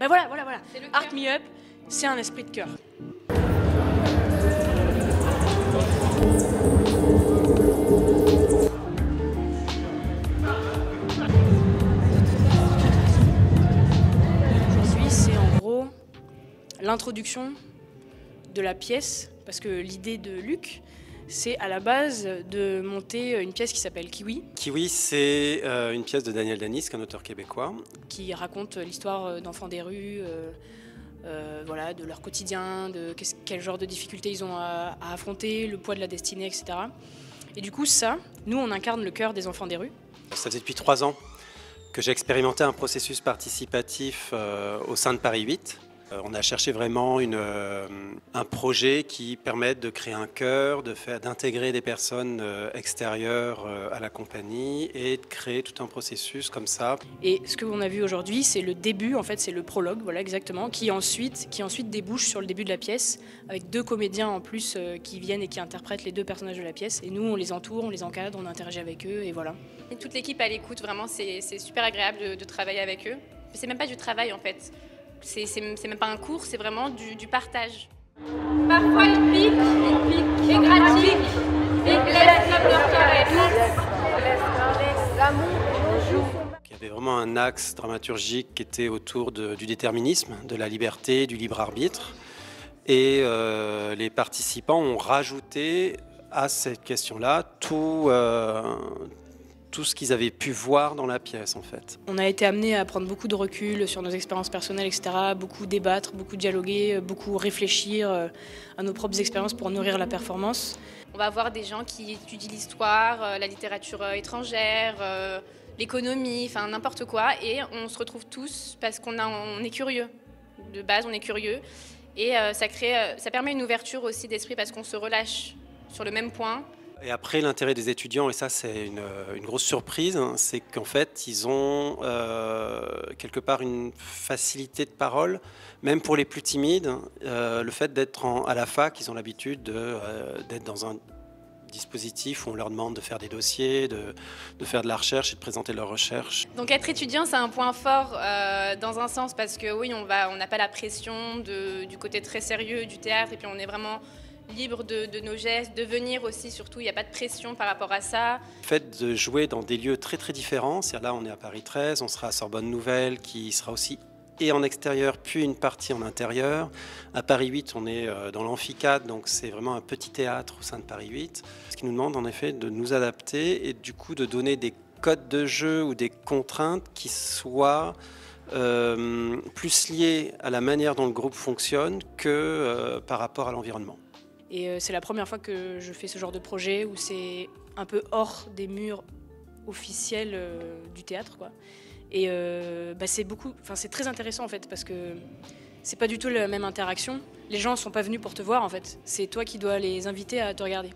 Ben voilà. Art Me Up, c'est un esprit de cœur. Aujourd'hui, c'est en gros l'introduction de la pièce, parce que l'idée de Luc, c'est à la base de monter une pièce qui s'appelle Kiwi. Kiwi, c'est une pièce de Daniel Danis, qui est un auteur québécois. Qui raconte l'histoire d'enfants des rues, voilà, de leur quotidien, de quel genre de difficultés ils ont à affronter, le poids de la destinée, etc. Et du coup, ça, nous, on incarne le cœur des enfants des rues. Ça faisait depuis 3 ans que j'ai expérimenté un processus participatif au sein de Paris 8. On a cherché vraiment un projet qui permette de créer un cœur, d'intégrer des personnes extérieures à la compagnie et de créer tout un processus comme ça. Et ce que l'on a vu aujourd'hui, c'est le début, en fait, c'est le prologue, voilà exactement, qui ensuite débouche sur le début de la pièce, avec 2 comédiens en plus qui viennent et qui interprètent les 2 personnages de la pièce. Et nous, on les entoure, on les encadre, on interagit avec eux, et voilà. Et toute l'équipe à l'écoute, vraiment, c'est super agréable de travailler avec eux. C'est même pas du travail, en fait. C'est même pas un cours, c'est vraiment du partage. Parfois il pique, et gratique, et laisse notre cœur et l'amour nous joue. Il y avait vraiment un axe dramaturgique qui était autour du déterminisme, de la liberté, du libre arbitre. Et les participants ont rajouté à cette question-là tout ce qu'ils avaient pu voir dans la pièce en fait. On a été amenés à prendre beaucoup de recul sur nos expériences personnelles, etc., beaucoup débattre, beaucoup dialoguer, beaucoup réfléchir à nos propres expériences pour nourrir la performance. On va voir des gens qui étudient l'histoire, la littérature étrangère, l'économie, enfin n'importe quoi, et on se retrouve tous parce qu'on est curieux. De base, on est curieux, et ça permet une ouverture aussi d'esprit parce qu'on se relâche sur le même point. Et après, l'intérêt des étudiants, et ça c'est une grosse surprise, hein, c'est qu'en fait, ils ont quelque part une facilité de parole, même pour les plus timides. Le fait d'être à la fac, ils ont l'habitude d'être dans un dispositif où on leur demande de faire des dossiers, de faire de la recherche et de présenter leurs recherches. Donc être étudiant, c'est un point fort dans un sens, parce que oui, on n'a pas la pression du côté très sérieux du théâtre, et puis on est vraiment libre de nos gestes, de venir aussi, surtout, il n'y a pas de pression par rapport à ça. Le fait de jouer dans des lieux très très différents, c'est-à-dire là on est à Paris 13, on sera à Sorbonne Nouvelle, qui sera aussi et en extérieur, puis une partie en intérieur. À Paris 8, on est dans l'amphicade, donc c'est vraiment un petit théâtre au sein de Paris 8. Ce qui nous demande en effet de nous adapter et du coup de donner des codes de jeu ou des contraintes qui soient plus liées à la manière dont le groupe fonctionne que par rapport à l'environnement. Et c'est la première fois que je fais ce genre de projet où c'est un peu hors des murs officiels du théâtre, quoi. Et c'est très intéressant en fait, parce que c'est pas du tout la même interaction. Les gens sont pas venus pour te voir en fait. C'est toi qui dois les inviter à te regarder.